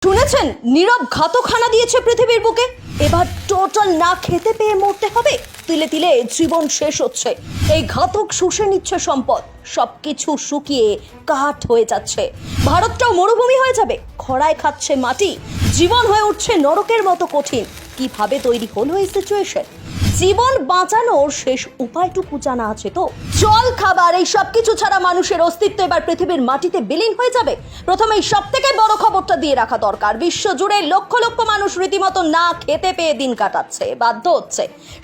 শুনেছেন নীরব ঘাতকখানা দিয়েছে পৃথিবীর বুকে। এবার টোটাল না খেতে পেয়ে মরতে হবে। তিলে তিলে জীবন শেষ হচ্ছে। এই ঘাতক শুষে নিচ্ছে সম্পদ, সবকিছু শুকিয়ে কাঠ হয়ে যাচ্ছে। ভারতটাও মরুভূমি হয়ে যাবে, খরায় খাচ্ছে মাটি, জীবন হয়ে উঠছে নরকের মতো কঠিন। কিভাবে তৈরি হলো এই সিচুয়েশন? জীবন বাঁচানোর শেষ উপায়টুকু জানা আছে তো? জল, খাবার এই সব কিছু ছাড়া মানুষের অস্তিত্ব এবার পৃথিবীর মাটিতে বিলীন হয়ে যাবে। প্রথমেই সব থেকে বড় খবরটা দিয়ে রাখা দরকার। বিশ্ব জুড়ে লক্ষ লক্ষ মানুষ রীতিমতো না খেতে পেয়ে দিন কাটাচ্ছে, বাধ্য হচ্ছে।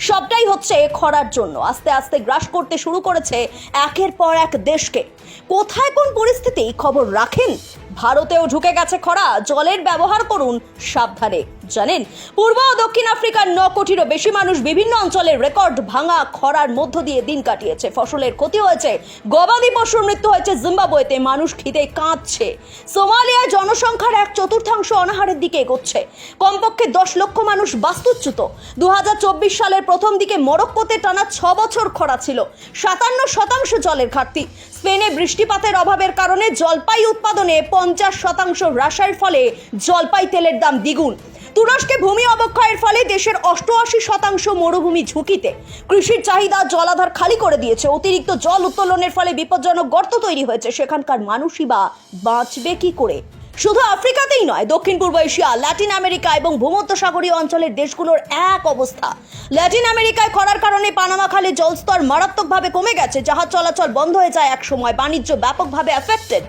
সবটাই হচ্ছে খরার জন্য। আস্তে আস্তে গ্রাস করতে শুরু করেছে একের পর এক দেশকে। কোথায় কোন পরিস্থিতি খবর রাখেন? ভারতেও ঢুকে গেছে খরা। জলের ব্যবহার করুন সাবধানে। জানেন, পূর্ব ও দক্ষিণ আফ্রিকার 9 কোটিরও বেশি মানুষ বিভিন্ন অঞ্চলের রেকর্ড ভাঙা খরার মধ্য দিয়ে দিন কাটিয়েছে। ফসলের ক্ষতি হয়েছে, গবাদি পশুর মৃত্যু হয়েছে। জিম্বাবুয়েতে মানুষ খিদে কাঁদছে। সোমালিয়ায় জনসংখ্যার 1/4 অনাহারের দিকে এগোচ্ছে। কমপক্ষে 10 লক্ষ মানুষ বাস্তুচ্যুত। 2024 সালের প্রথম দিকে মরক্কোতে টানা 6 বছর খরা ছিল। 57% জলের ঘাটতি। স্পেনে বৃষ্টিপাতের অভাবের কারণে জলপাই উৎপাদনে 50% হ্রাসের ফলে জলপাই তেলের দাম দ্বিগুণ। তুরস্কে ভূমি অবক্ষয়ের ফলে দেশের 88% মরুভূমি ঝুঁকিতে। কৃষির চাহিদা জলাধার খালি করে দিয়েছে। অতিরিক্ত জল উত্তোলনের ফলে বিপজ্জনক গর্ত তৈরি হয়েছে। সেখানকার মানুষই বা বাঁচবে কি করে? শুধু আফ্রিকাতেই নয়, দক্ষিণ পূর্ব এশিয়া, ল্যাটিন আমেরিকা এবং ভূমধ্যসাগরীয় অঞ্চলের দেশগুলোর এক অবস্থা। ল্যাটিন আমেরিকায় খরার কারণে পানামা খালে জলস্তর মারাত্মকভাবে কমে গেছে। জাহাজ চলাচল বন্ধ হয়ে যায় এক সময়। বাণিজ্য ব্যাপকভাবে অ্যাফেক্টেড।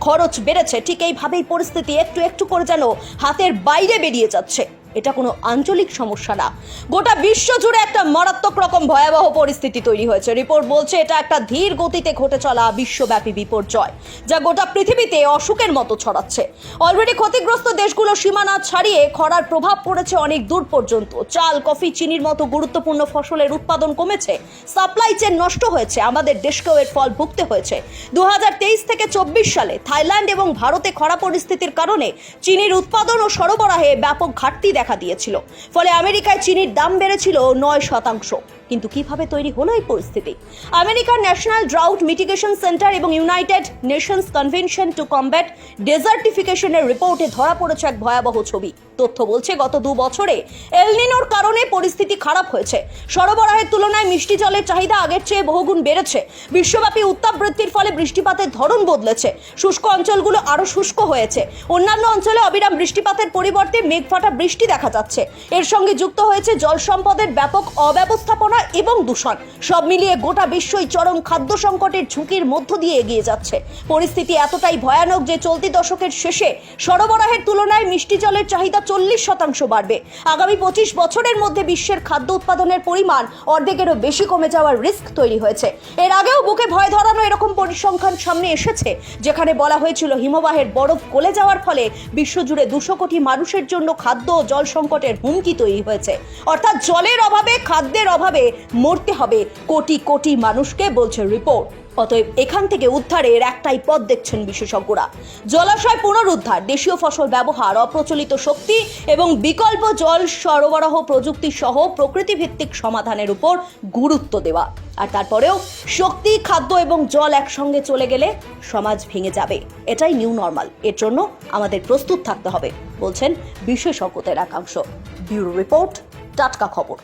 খরচ বেড়েছে। ঠিক এইভাবেই পরিস্থিতি একটু একটু করে যেন হাতের বাইরে বেরিয়ে যাচ্ছে। এটা কোনো আঞ্চলিক সমস্যা না, গোটা বিশ্ব জুড়ে একটা মারাত্মক রকম ভয়াবহ পরিস্থিতি তৈরি হয়েছে। রিপোর্ট বলছে এটা একটা ধীর গতিতে ঘটে চলা বিশ্বব্যাপী বিপর্যয়, যা গোটা পৃথিবীতে অসুখের মতো ছড়াচ্ছে। অলরেডি ক্ষতিগ্রস্ত দেশগুলো সীমানা ছাড়িয়ে খরার প্রভাব পড়েছে অনেক দূর পর্যন্ত। চাল, কফি, চিনির মতো গুরুত্বপূর্ণ ফসলের উৎপাদন কমেছে। সাপ্লাই চেন নষ্ট হয়েছে। আমাদের দেশকেও এর ফল ভুগতে হয়েছে। 2023 থেকে 24 সালে থাইল্যান্ড এবং ভারতে খরা পরিস্থিতির কারণে চিনির উৎপাদন ও সরবরাহে ব্যাপক ঘাটতি দেখা দিয়েছিল। ফলে আমেরিকায় চিনির দাম বেড়েছিল 9%। কিন্তু কিভাবে তৈরি হলো এই পরিস্থিতি? আমেরিকার ন্যাশনাল ড্রাউট মিটিগেশন সেন্টার এবং United Nations Convention to Combat ডেজার্টিফিকেশনের রিপোর্টে ধরা পড়েছে এক ভয়াবহ ছবি। তথ্য বলছে গত 2 বছরে এল নিনোর কারণে পরিস্থিতি খারাপ হয়েছে। সরবরাহের তুলনায় মিষ্টি জলের চাহিদা আগের চেয়ে বহুগুণ বেড়েছে। বিশ্বব্যাপী উত্তাপ বৃদ্ধির ফলে বৃষ্টিপাতের ধরন বদলেছে। শুষ্ক অঞ্চলগুলো আরো শুষ্ক হয়েছে। অন্যান্য অঞ্চলে অবিরাম বৃষ্টিপাতের পরিবর্তে মেঘফাটা বৃষ্টি দেখা যাচ্ছে। এর সঙ্গে যুক্ত হয়েছে জল সম্পদের ব্যাপক অব্যবস্থাপনা এবং দূষণ। সব মিলিয়ে গোটা বিশ্বই চরম খাদ্য সংকটের ঝুঁকির মধ্য দিয়ে এগিয়ে যাচ্ছে। পরিস্থিতি এতটাই ভয়ানক যে চলতি দশকের শেষে সরবরাহের তুলনায় মিষ্টি জলের চাহিদা 40% বাড়বে। আগামী 25 বছরের মধ্যে বিশ্বের খাদ্য উৎপাদনের পরিমাণ অর্ধেকেরও বেশি কমে যাওয়ার রিস্ক তৈরি হয়েছে। এর আগেও বুকে ভয় ধরানো এরকম পরিসংখ্যান সামনে এসেছে, যেখানে বলা হয়েছিল হিমবাহের বরফ গলে যাওয়ার ফলে বিশ্বজুড়ে 200 কোটি মানুষের জন্য খাদ্য ও জল সংকটের হুমকি তৈরি হয়েছে। অর্থাৎ জলের অভাবে, খাদ্যের অভাবে মরতে হবে কোটি কোটি মানুষকে, বলছে রিপোর্ট। অতএব এখান থেকে উদ্ধারের একটাই পথ দেখছেন বিশেষজ্ঞরা। জলাশয় পুনরুদ্ধার, দেশীয় ফসল ব্যবহার, অপ্রচলিত শক্তি এবং বিকল্প জল সরবরাহ প্রযুক্তি সহ প্রকৃতিভিত্তিক সমাধানের উপর গুরুত্ব দেওয়া। আর তারপরেও শক্তি, খাদ্য এবং জল একসঙ্গে চলে গেলে সমাজ ভেঙে যাবে। এটাই নিউ নর্মাল। এর জন্য আমাদের প্রস্তুত থাকতে হবে, বলছেন বিশেষজ্ঞদের একাংশ। ব্যুরো রিপোর্ট, টাটকা খবর।